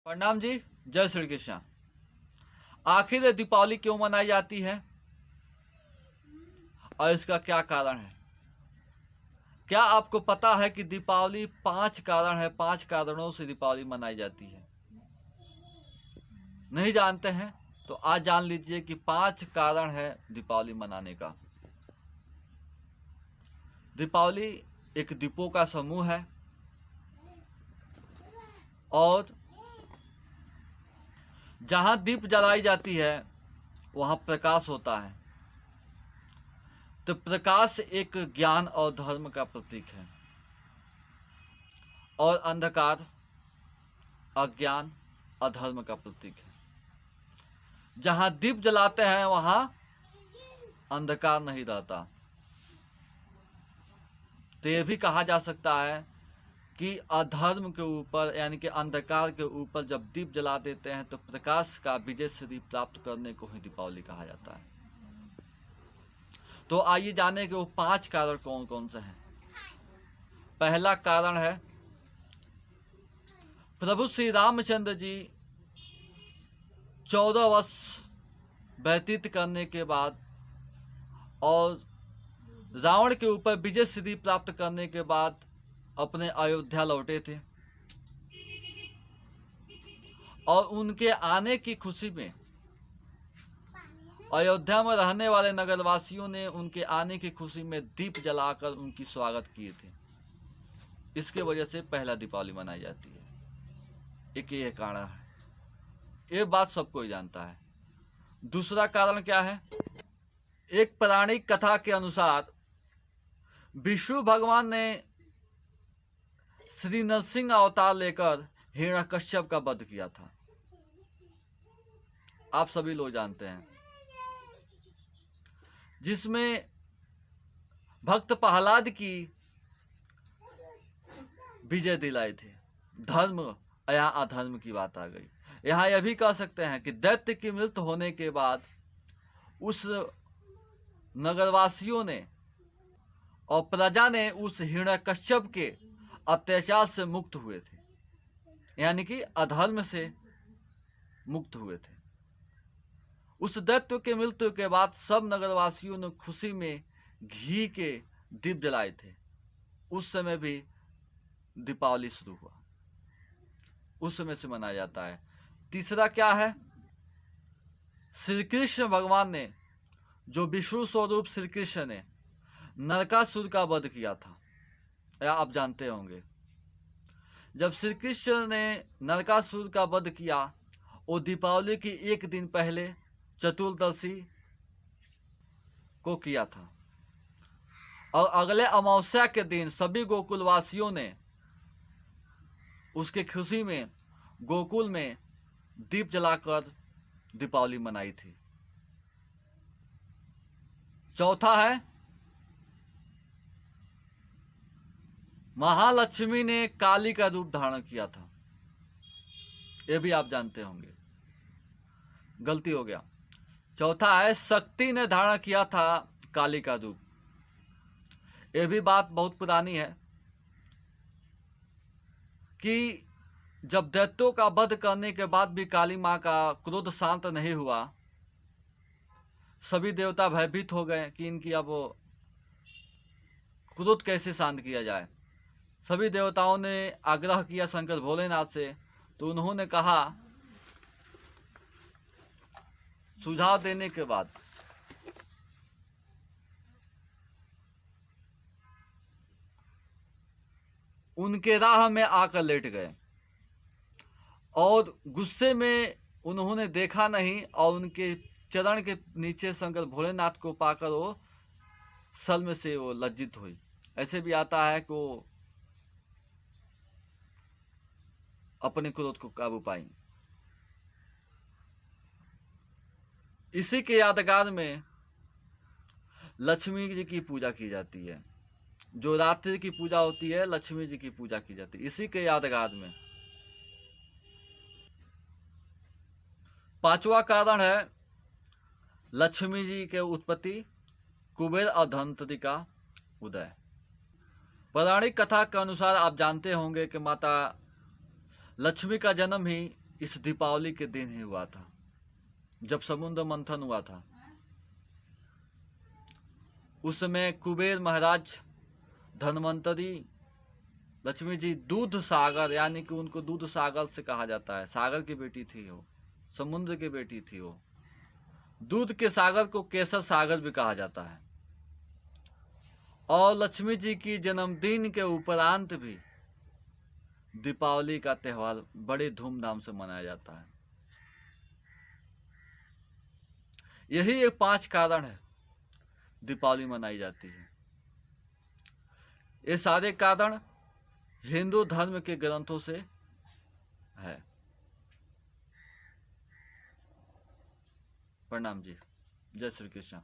प्रणाम जी। जय श्री कृष्ण। आखिर ये दीपावली क्यों मनाई जाती है और इसका क्या कारण है? क्या आपको पता है कि दीपावली 5 कारण है, 5 कारणों से दीपावली मनाई जाती है? नहीं जानते हैं तो आज जान लीजिए कि 5 कारण है दीपावली मनाने का। दीपावली एक दीपों का समूह है और जहां दीप जलाई जाती है वहां प्रकाश होता है। तो प्रकाश एक ज्ञान और धर्म का प्रतीक है और अंधकार अज्ञान अधर्म का प्रतीक है। जहां दीप जलाते हैं वहां अंधकार नहीं रहता। तो यह भी कहा जा सकता है कि अधर्म के ऊपर यानी कि अंधकार के ऊपर जब दीप जला देते हैं तो प्रकाश का विजय श्री प्राप्त करने को ही दीपावली कहा जाता है। तो आइए जाने कि वो 5 कारण कौन कौन से हैं। पहला कारण है प्रभु श्री रामचंद्र जी 14 वर्ष व्यतीत करने के बाद और रावण के ऊपर विजय श्री प्राप्त करने के बाद अपने अयोध्या लौटे थे और उनके आने की खुशी में अयोध्या में रहने वाले नगरवासियों ने उनके आने की खुशी में दीप जलाकर उनकी स्वागत किए थे। इसके वजह से पहला दीपावली मनाई जाती है। एक ये कारण है, ये बात सब कोई जानता है। दूसरा कारण क्या है? एक पौराणिक कथा के अनुसार विष्णु भगवान ने श्री नरसिंह अवतार लेकर हिरण्यकश्यप का वध किया था। आप सभी लोग जानते हैं, जिसमें भक्त प्रहलाद की विजय दिलाई थी। धर्म या अधर्म की बात आ गई। यहाँ यह भी कह सकते हैं कि दैत्य की मृत्यु होने के बाद उस नगरवासियों ने और प्रजा ने उस हिरण्यकश्यप के अत्याचार से मुक्त हुए थे, यानी कि अधर्म से मुक्त हुए थे। उस दैत्य के मृत्यु के बाद सब नगरवासियों ने खुशी में घी के दीप जलाए थे। उस समय भी दीपावली शुरू हुआ, उस समय से मनाया जाता है। तीसरा क्या है? श्री कृष्ण भगवान ने, जो विष्णु स्वरूप श्री कृष्ण ने नरकासुर का वध किया था, या आप जानते होंगे। जब श्री कृष्ण ने नरकासुर का वध किया वो दीपावली की एक दिन पहले चतुर्दशी को किया था और अगले अमावस्या के दिन सभी गोकुलवासियों ने उसके खुशी में गोकुल में दीप जलाकर दीपावली मनाई थी। चौथा है महालक्ष्मी ने काली का रूप धारण किया था। यह भी आप जानते होंगे, गलती हो गया। चौथा है शक्ति ने धारण किया था काली का रूप। यह भी बात बहुत पुरानी है कि जब दैत्यों का वध करने के बाद भी काली माँ का क्रोध शांत नहीं हुआ, सभी देवता भयभीत हो गए कि इनकी अब क्रोध कैसे शांत किया जाए। सभी देवताओं ने आग्रह किया शंकर भोलेनाथ से, तो उन्होंने कहा, सुझाव देने के बाद उनके राह में आकर लेट गए और गुस्से में उन्होंने देखा नहीं और उनके चरण के नीचे शंकर भोलेनाथ को पाकर वो शर्म से वो लज्जित हुई। ऐसे भी आता है कि वो अपने क्रोध को काबू पाई। इसी के यादगार में लक्ष्मी जी की पूजा की जाती है। जो रात्रि की पूजा होती है, लक्ष्मी जी की पूजा की जाती है इसी के यादगार में। पांचवा कारण है लक्ष्मी जी के उत्पत्ति, कुबेर और धनवंतरि का उदय। पौराणिक कथा के अनुसार आप जानते होंगे कि माता लक्ष्मी का जन्म ही इस दीपावली के दिन ही हुआ था, जब समुद्र मंथन हुआ था। उस समय कुबेर महाराज, धनवंतरी, लक्ष्मी जी दूध सागर, यानी कि उनको दूध सागर से कहा जाता है, सागर की बेटी थी वो, समुद्र की बेटी थी वो। दूध के सागर को केसर सागर भी कहा जाता है। और लक्ष्मी जी की जन्मदिन के उपरांत भी दीपावली का त्यौहार बड़े धूमधाम से मनाया जाता है। यही एक 5 कारण है दीपावली मनाई जाती है। ये सारे कारण हिंदू धर्म के ग्रंथों से है। प्रणाम जी, जय श्री कृष्ण।